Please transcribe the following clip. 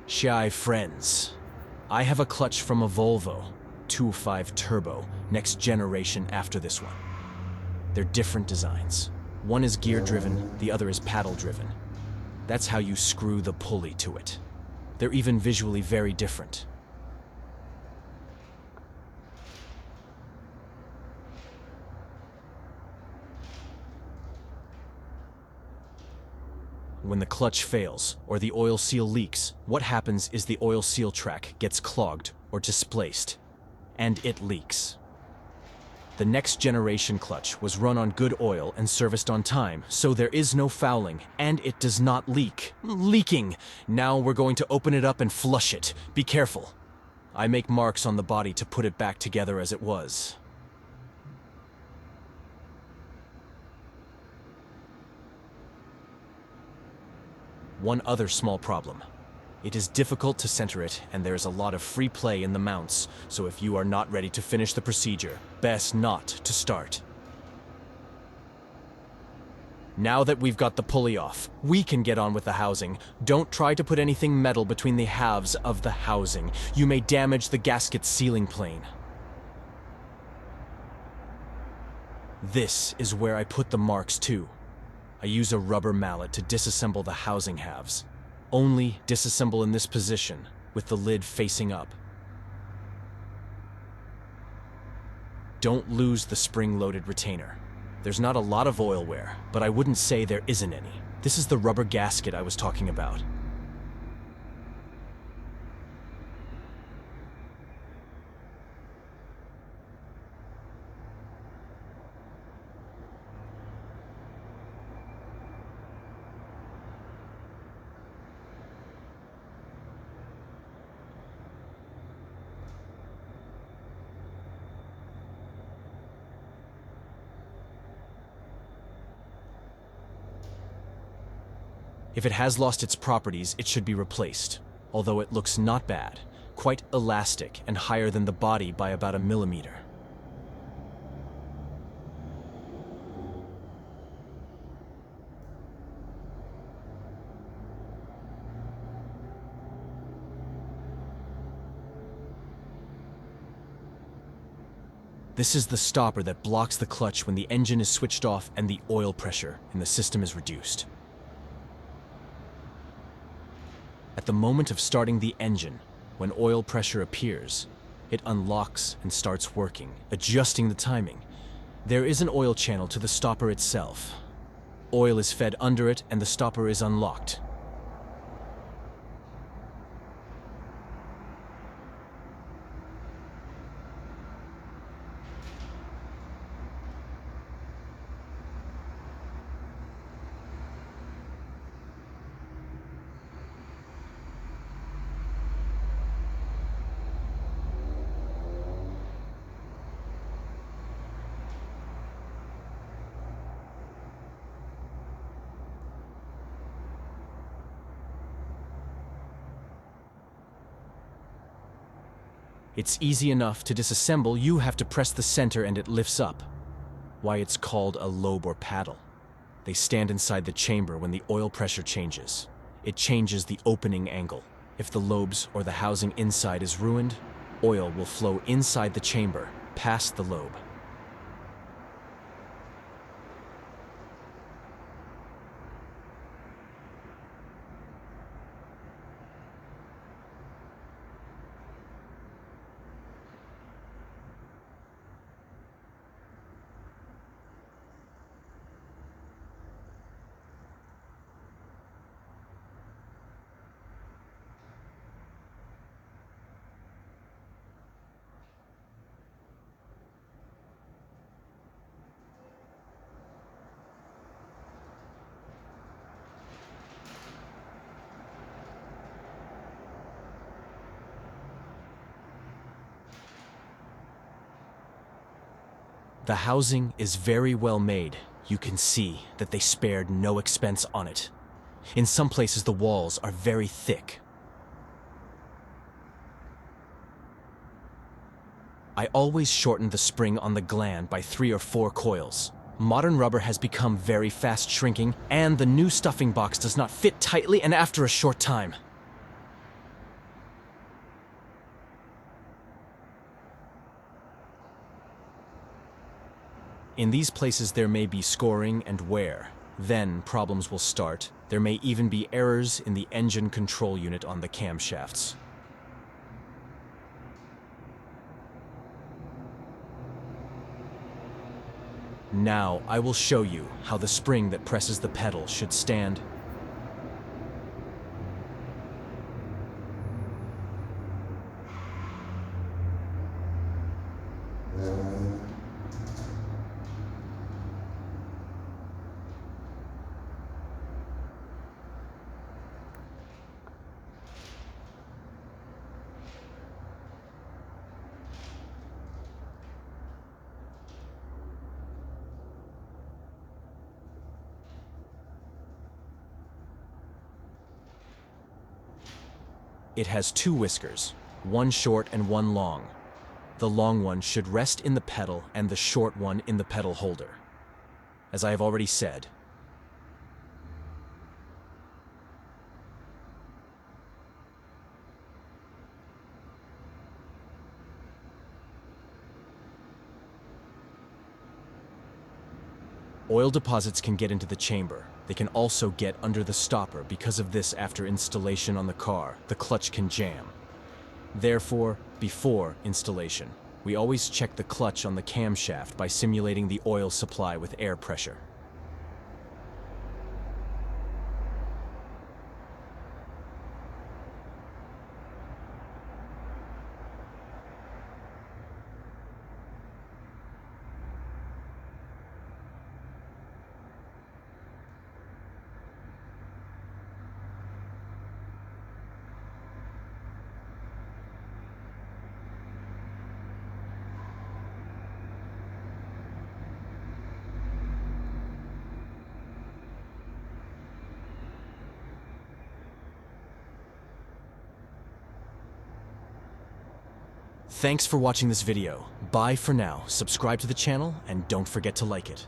Shy friends, I have a clutch from a Volvo 2.5 Turbo, next generation after this one. They're different designs. One is gear-driven, the other is paddle-driven. That's how you screw the pulley to it. They're even visually very different. When the clutch fails, or the oil seal leaks, what happens is the oil seal track gets clogged or displaced, and it leaks. The next generation clutch was run on good oil and serviced on time, so there is no fouling, and it does not leak. Leaking! Now we're going to open it up and flush it. Be careful. I make marks on the body to put it back together as it was. One other small problem. It is difficult to center it, and there is a lot of free play in the mounts, so if you are not ready to finish the procedure, best not to start. Now that we've got the pulley off, we can get on with the housing. Don't try to put anything metal between the halves of the housing. You may damage the gasket sealing plane. This is where I put the marks too. I use a rubber mallet to disassemble the housing halves. Only disassemble in this position, with the lid facing up. Don't lose the spring-loaded retainer. There's not a lot of oil wear, but I wouldn't say there isn't any. This is the rubber gasket I was talking about. If it has lost its properties, it should be replaced, although it looks not bad, quite elastic and higher than the body by about a millimeter. This is the stopper that blocks the clutch when the engine is switched off and the oil pressure in the system is reduced. At the moment of starting the engine, when oil pressure appears, it unlocks and starts working, adjusting the timing. There is an oil channel to the stopper itself. Oil is fed under it and the stopper is unlocked. It's easy enough to disassemble, you have to press the center and it lifts up. Why it's called a lobe or paddle. They stand inside the chamber when the oil pressure changes. It changes the opening angle. If the lobes or the housing inside is ruined, oil will flow inside the chamber, past the lobe. The housing is very well made. You can see that they spared no expense on it. In some places, the walls are very thick. I always shorten the spring on the gland by 3 or 4 coils. Modern rubber has become very fast shrinking, and the new stuffing box does not fit tightly and after a short time. In these places there may be scoring and wear. Then problems will start. There may even be errors in the engine control unit on the camshafts. Now I will show you how the spring that presses the pedal should stand. It has two whiskers, one short and one long. The long one should rest in the pedal and the short one in the pedal holder. As I have already said, oil deposits can get into the chamber. They can also get under the stopper. Because of this, after installation on the car, the clutch can jam. Therefore, before installation, we always check the clutch on the camshaft by simulating the oil supply with air pressure. Thanks for watching this video. Bye for now, subscribe to the channel, and don't forget to like it.